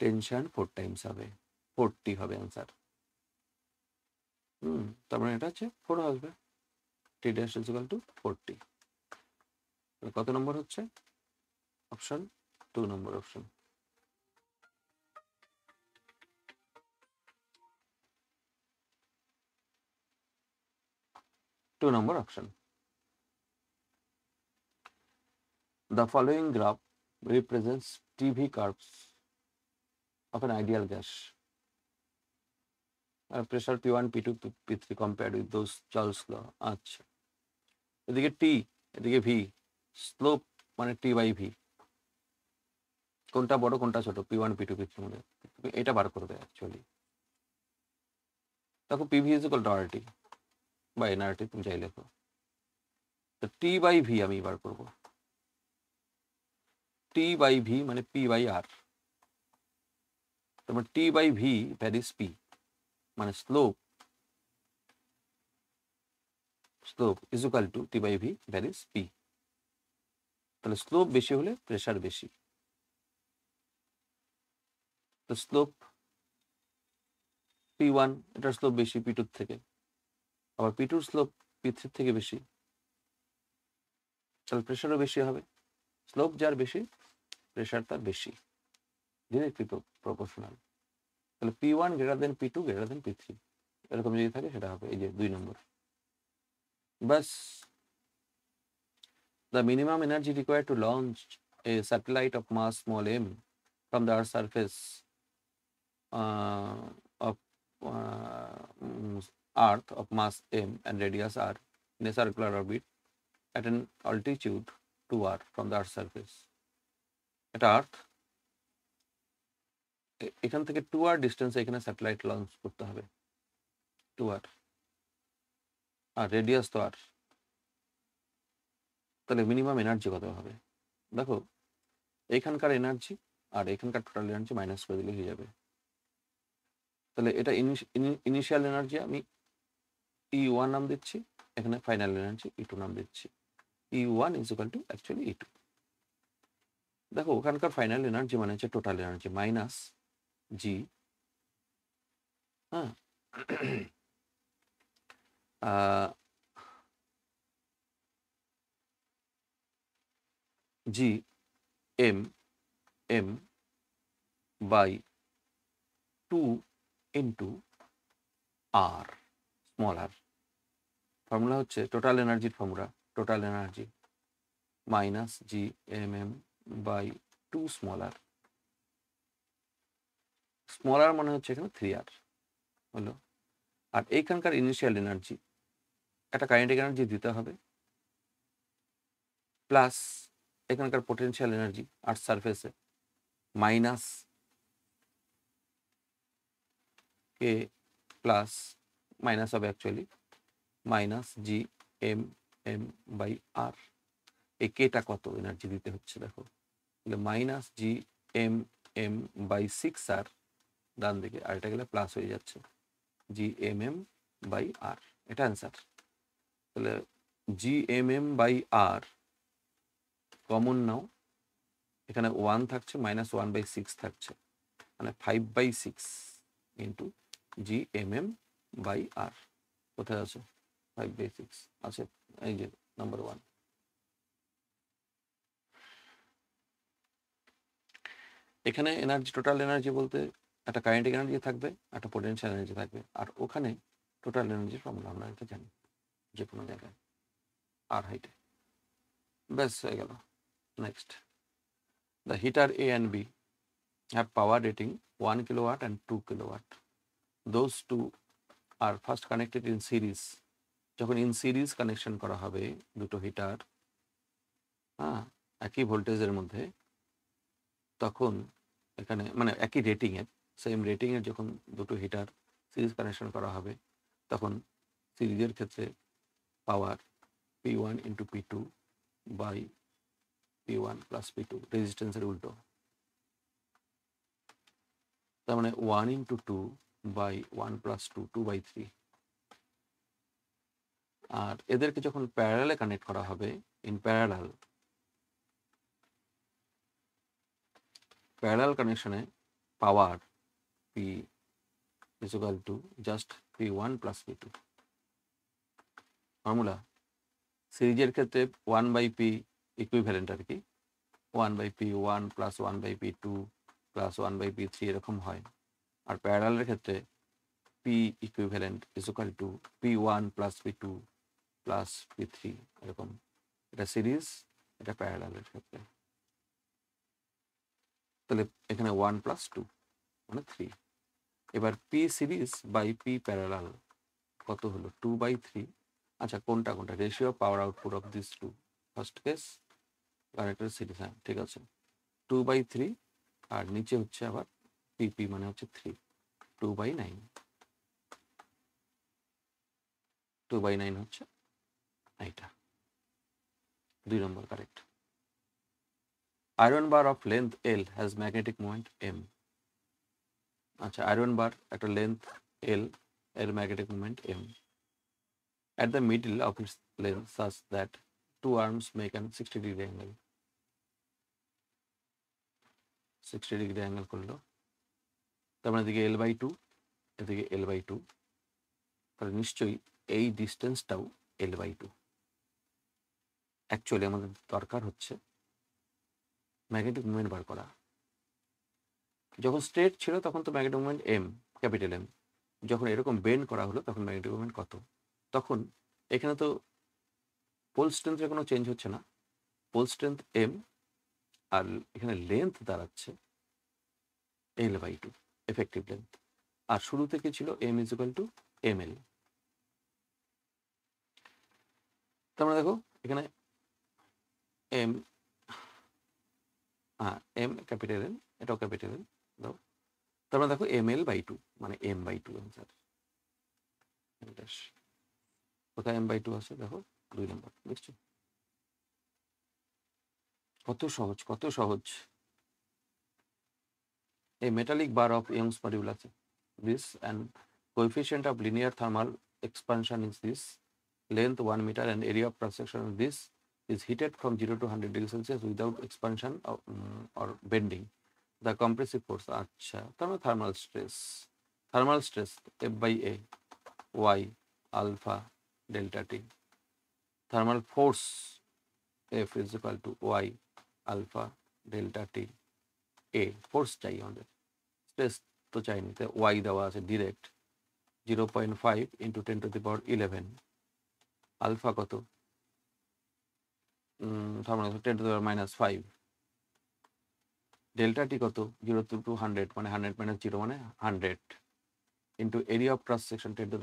A: টেনশন 4 টাইমস হবে, 40 হবে অ্যান্সার। তার মানে এটা হচ্ছে 4 আসবে, টি ড্যাশ ইজ ইকুয়াল টু 40। কত নম্বর হচ্ছে? Option 2 number option. Two number option. The following graph represents TV curves of an ideal gas. Pressure P1, P2, P3 compared with those Charles law. আচ্ছা, এদিকে T, এদিকে V, স্লোপ মানে T by V, কোনটা বড় কোনটা ছোট? P1, P2, P3 মধ্যে এটা বার করবে অ্যাকচুয়ালি। দেখো PV is equal to RT বা NRT তুমি চাই লেখো। তো T বাই V আমি বার করব। T বাই V মানে P বাই R, তারপর T by V varies P মানে slope is equal to T by V varies P. তাহলে স্লোপ বেশি হলে প্রেসার বেশি, তো স্লোপ P1 এটার স্লোপ বেশি P2 থেকে, আবার P2 স্লোপ P3 থেকে বেশি, তাহলে প্রেসারও বেশি হবে। স্লোপ যার বেশি প্রেসার তার বেশি, ডিরেক্টলি প্রপোর্শনাল। তাহলে P1 greater than P2 greater than P3 এরকম যদি থাকে সেটা হবে এই যে 2 নম্বর। বাস, the minimum energy required to launch a satellite of mass small m from the Earth's surface of Earth of mass m and radius r in a circular orbit at an altitude 2r from the Earth's surface. এটা আর্থ, এখান থেকে 2r ডিস্টেন্সে এখানে satellite launch করতে হবে, 2r, আর radius তো আর। তাহলে minimum energy কত হবে? দেখো এখানকার এনার্জি আর এখানকার টোটাল এনার্জি মাইনাস করে দিলে হয়ে যাবে। তাহলে এটা ইনিশিয়াল এনার্জি আমি E1 নাম দিচ্ছি, এখানে ফাইনাল এনার্জি E2 নাম দিচ্ছি। E1 is equal two actually E2। দেখো ওখানকার ফাইনাল এনার্জি মানে হচ্ছে টোটাল এনার্জি মাইনাস জি, হ্যাঁ, G M M by 2 into R small R. Formula হচ্ছে টোটাল এনার্জির formula, total energy minus G M M by 2 small R. Small R মানে হচ্ছে এখানে 3r হলো। আর এইখানকার ইনিশিয়াল এনার্জি একটা কাইনেটিক এনার্জি দিতে হবে, প্লাস এখানকার পোটেনশিয়াল এনার্জি আর সারফেসে মাইনাস কে প্লাস মাইনাস হবে actually minus G M M by R. এই কেটা কত এনার্জি দিতে হচ্ছে দেখো, তাহলে minus G M M by 6r ডান দিকে, আর এটা গেলে প্লাস হয়ে যাচ্ছে G M M by R, এটা অ্যান্সার। তাহলে G M M by R common নাও, এখানে 1 থাকছে মাইনাস 1/6 থাকছে, মানে 5/6 into G M M by R. কোথায় আছে 5/6? আছে এই যে নাম্বার 1। এখানে এনার্জি টোটাল এনার্জি বলতে একটা কাইনেটিক এনার্জি থাকবে, একটা পোটেনশিয়াল এনার্জি থাকবে, আর ওখানে টোটাল এনার্জির ফর্মুলা আমরা এটা জানি যে কোনো জায়গায় আর হাইটে। ব্যাস হয়ে গেল। Next, the heater A and B have power rating 1 kilowatt and 2 kilowatt. Those two are first connected in series. যখন ইন সিরিজ কানেকশন করা হবে দুটো হিটার, হ্যাঁ, একই ভোল্টেজের মধ্যে, তখন এখানে মানে একই রেটিংয়ের, সেম রেটিংয়ের যখন দুটো হিটার সিরিজ কানেকশন করা হবে, তখন সিরিজের ক্ষেত্রে পাওয়ার P1 into P2 by P1 plus P2, রেজিস্ট্যান্সের উল্টো। তার মানে 1 ইন্টু 2 বাই 1 প্লাস 2, 2/3। আর এদেরকে যখন প্যারালালে কানেক্ট করা হবে, ইন প্যারালাল কানেকশনে power P is equal to just P1 plus P2 formula. সিরিজের ক্ষেত্রে 1/P ইকুইভ্যালেন্ট আর কি, 1/P1 plus 1/P2 plus 1/P3 এরকম হয়। আর প্যারালালের ক্ষেত্রে P equivalent is equal two P1 plus P2 plus P3 এরকম। এটা সিরিজ, এটা প্যারালালের ক্ষেত্রে। তাহলে এখানে 1 প্লাস 2 মানে 3। এবার P series by P parallel কত হলো? 2/3। আচ্ছা, কোনটা ratio power output of this two, first case connected series, হ্যাঁ ঠিক আছে, 2/3। আর নিচে হচ্ছে আবার PP মানে হচ্ছে 3, 2/9, 2/9 হচ্ছে এইটা, 2 নম্বর correct. Iron bar of length L has magnetic moment M। আচ্ছা, আয়রন বার একটা লেন্থ L, এর magnetic moment M at the middle of its length such that two arms make an 60-degree angle। 60-degree angle করলো, তার মানে এদিকে L/2, এদিকে L/2, তাহলে নিশ্চয়ই এই ডিস্টেন্সটাও L/2। অ্যাকচুয়ালি আমাদের দরকার হচ্ছে ম্যাগনেটিক মুভমেন্ট বার করা। যখন স্ট্রেট ছিল তখন তো magnetic movement M, capital M। যখন এরকম বেন্ড করা হলো তখন ম্যাগনেটিক মুভমেন্ট কত? তখন এখানে তো পোল স্ট্রেংথের কোনো চেঞ্জ হচ্ছে না, পোল স্ট্রেংথ M, আর এখানে লেন্থ দাঁড়াচ্ছে L/2, এফেক্টিভ লেন্থ। আর শুরু থেকে ছিল M is equal two ML। তার মানে দেখো এখানে M, হ্যাঁ M ক্যাপিটাল M, এটাও ক্যাপিটাল M দাও। তার মানে দেখো ML/2 মানে M/2 অ্যান্সার। কোথায় M/2 আছে দেখো, 2 নম্বর, দেখছো কত সহজ, কত সহজ। A metallic bar of Young's modulus this and coefficient of linear thermal expansion is this, length 1 meter and area of cross section of this is heated from 0 to 100 degrees Celsius without expansion or bending. The compressive force, আচ্ছা, তার মানে thermal stress F/A y alpha delta t, thermal force F is equal to y alpha delta t A, force চাই আমাদের, stress তো চাইনি, তাই Y দেওয়া আছে ডিরেক্ট 0.5 ইন্টু 10⁻11। আলফা কত? তার মানে 10⁻⁻5। ডেল্টা টি কত? 0 to 100 মানে 100 - 0 মানে 100 into area of cross section 10⁻³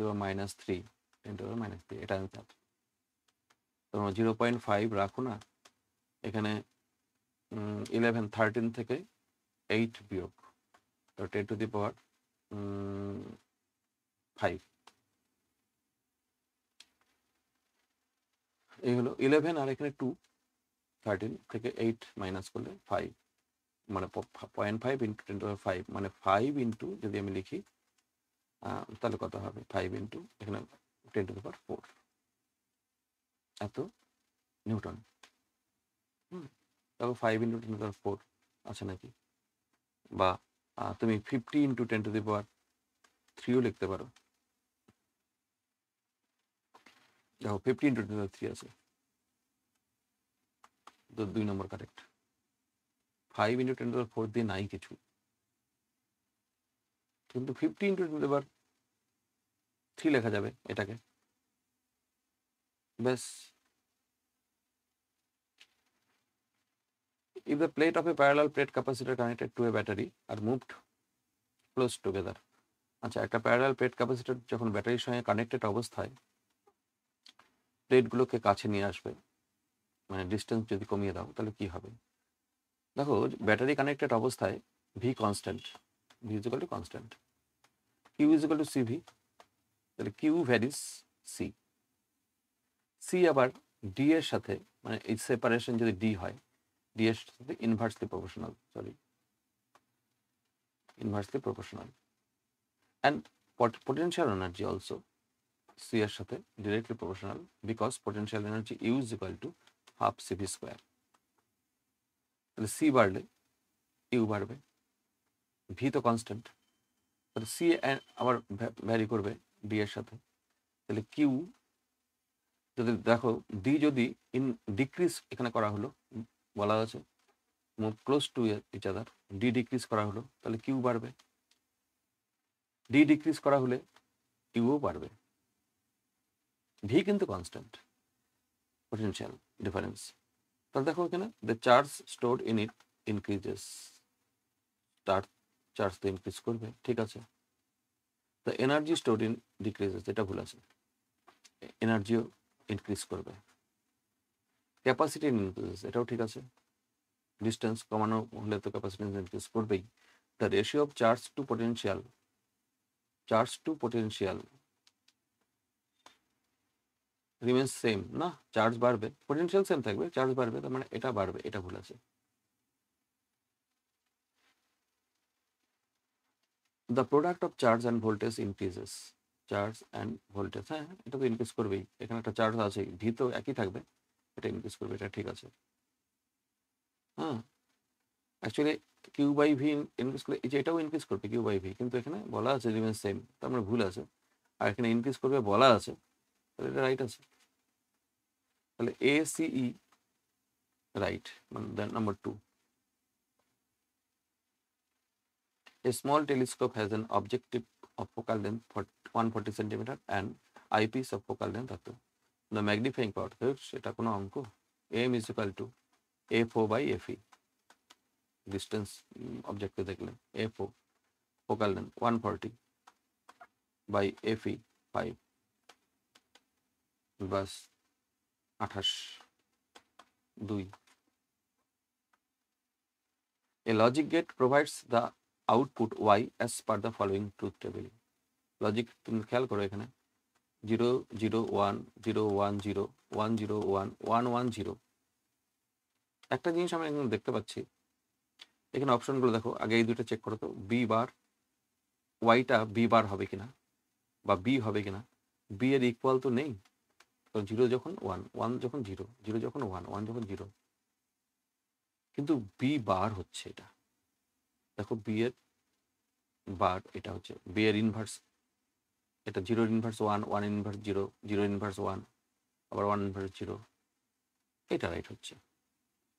A: 10⁻³ এটা অ্যান্সার। তোমরা 0.5 রাখো না, এখানে 13 থেকে 8 বিয়োগ, তো 10⁻5 এই হলো 11, আর এখানে 2, 13 থেকে 8 মাইনাস করলে 5 মানে 0.5 ইন্টু 10⁻5 মানে 5 ইন্টু, যদি আমি লিখি তাহলে কত হবে? 5 ইন্টু এখানে 10⁻4 এত নিউটন। দেখো 5 ইন্টু 10⁻4 আছে নাকি, বা তুমি 50 ইন্টু 10⁻3ও লিখতে পারো। দেখো 50 ইন্টু 10⁻3 আছে, তো 2 নম্বর কারেক্ট। 5 ইন্টু 10⁻4 দিয়ে নাই কিছু, কিন্তু 50 ইন্টু 10⁻3 লেখা যাবে এটাকে, ব্যাস। if the plate of a parallel plate capacitor connected to a battery are moved close together, আচ্ছা একটা প্যারালাল প্লেট ক্যাপাসিটর যখন ব্যাটারির সঙ্গে কানেক্টেড অবস্থায় প্লেটগুলোকে কাছে নিয়ে আসবে, মানে ডিস্টেন্স যদি কমিয়ে দাও তাহলে কি হবে? দেখো ব্যাটারি কানেক্টেড অবস্থায় V constant, V is equal to constant, Q is equal to CV, তাহলে কিউ ভ্যারিস সি। সি আবার ডি এর সাথে, মানে এই সেপারেশন যদি ডি হয়, ডি এর সাথে inversely proportional, inversely proportional. And potential energy also C এর সাথে directly proportional because potential energy U is equal to half CV square. তাহলে C বাড়লে U বাড়বে, V তো কনস্ট্যান্ট, তাহলে C আবার ভ্যারি করবে D এর সাথে, তাহলে Q যদি দেখো D যদি ডিক্রিজ এখানে করা হলো, বলা আছে move close to each other, D decrease করা হলো তাহলে Q বাড়বে, D ডিক্রিজ করা হলে ইউও বাড়বে, ভি কিন্তু কনস্ট্যান্ট, পোটেনশিয়াল ডিফারেন্স। তাহলে দেখো এখানে the charge stored in it increases, charge তো ইনক্রিজ করবে, ঠিক আছে। The energy stored in decreases, এটা ভুল আছে, এনার্জিও ইনক্রিজ করবে। ক্যাপাসিটি ইনক্রিজেস, এটাও ঠিক আছে, ডিস্টেন্স কমানো হলে তো ক্যাপাসিটি ইনক্রিজ করবেই। The ratio of charge to potential remains same, না চার্জ বাড়বে, পোটেনশিয়াল সেম থাকবে, চার্জ বাড়বে, তার মানে এটা বাড়বে, এটা ভুল আছে। The product of charge and voltage increases, charge and voltage, হ্যাঁ এটা তো ইনক্রিজ করবেই, এখানে একটা চার্জ আছে, ভি তো একই থাকবে, এটা ইনক্রিজ করবে, এটা ঠিক আছে। হ্যাঁ actually Q by V increase করলে এটাও ইনক্রিজ করবে কিউ বাই ভি, কিন্তু এখানে বলা আছে রিমেন্স সেম, তার মানে ভুল আছে, আর এখানে ইনক্রিজ করবে বলা আছে, তাহলে এটা রাইট আছে। তাহলে এ সি ই রাইট, মানে number 2। A small telescope has an objective of focal length for 140 cm and eyepiece of focal length up to the magnifying power, সেটা কোনো অঙ্ক, m is equal to f_o by fe, distance অবজেক্টে দেখলে f_o focal length 140 by fe 5 বাস 28 2। A logic gate provides the output y as per the following truth table. Logic তুমি খেয়াল করো এখানে 0 0 1 0 1 0 1 0 1 1 1 0। একটা জিনিস আমরা এখানে দেখতে পাচ্ছি, এখানে অপশনগুলো দেখো, আগে এই দুটো চেক করো তো, বি বার ওয়াইটা বি বার হবে কিনা বা বি হবে কিনা, বি এর ইকুয়াল তো নেই, তো 0 যখন 1 1 যখন 0 0 যখন 1 1 যখন 0, কিন্তু বি বার হচ্ছে, এটা দেখো বি এর বার, এটা হচ্ছে বি এর ইনভার্স, এটা 0 ইনভার্স 1 1 ইনভার্স 0 0 ইনভার্স 1 আবার 1 ইনভার্স 0, এটা রাইট হচ্ছে,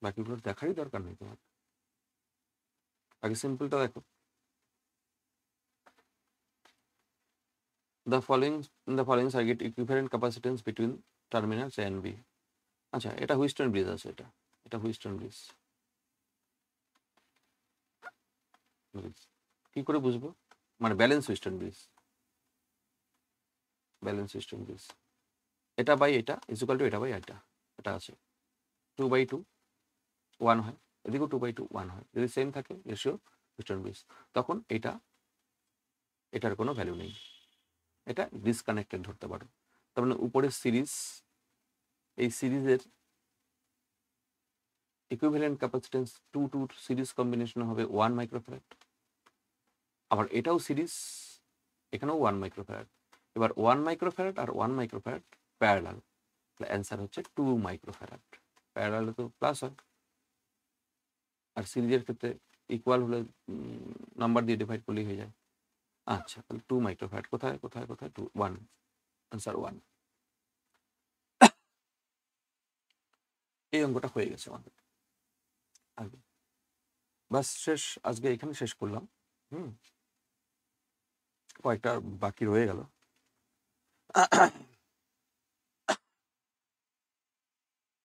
A: বাকিগুলো দেখারই দরকার নেই তোমার, আগে সিম্পলটা দেখো। The following circuit equivalent capacitance between terminals A and B, আচ্ছা এটা হুইস্টন ব্রিজ আছে, এটা হুইস্টন ব্রিজ, কি করে বুঝবো, মানে balance Wheatstone bridge, balance Wheatstone bridge, এটা বাই এটা ইজ ইকুয়াল টু এটা বাই এটা, এটা আছে 2/2 1 হয়, এদিকেও 2/2 1 হয়, যদি সেম থাকে রেশিও হুইস্টন ব্রিজ, তখন এটার কোনো ভ্যালু নেই, এটা ডিসকানেক্টেড ধরতে পারো। তার মানে উপরের সিরিজ, এই সিরিজের ইকুইভ্যালেন্ট ক্যাপাসিটেন্স 2 সিরিজ কম্বিনেশন হবে 1 মাইক্রোফ্যারাড, আবার এটাও সিরিজ, এখানেও 1 মাইক্রোফ্যারাড, এবার 1 মাইক্রোফ্যারাড আর 1 মাইক্রোফ্যারাড প্যারালাল, তাহলে অ্যান্সার হচ্ছে 2 মাইক্রোফ্যারাড, প্যারালালে তো প্লাস হয়, আর সিরিজের ক্ষেত্রে ইকুয়াল হলে নাম্বার দিয়ে ডিভাইড করলেই হয়ে যায়। আচ্ছা তাহলে 2 মাইক্রোফ্যারাড কোথায় কোথায় কোথায় 2 1, আনসার 1। এই অঙ্কটা হয়ে গেছে আমাদের আগে, বাস শেষ, আজকে এখানে শেষ করলাম। কয়েকটা বাকি রয়ে গেল।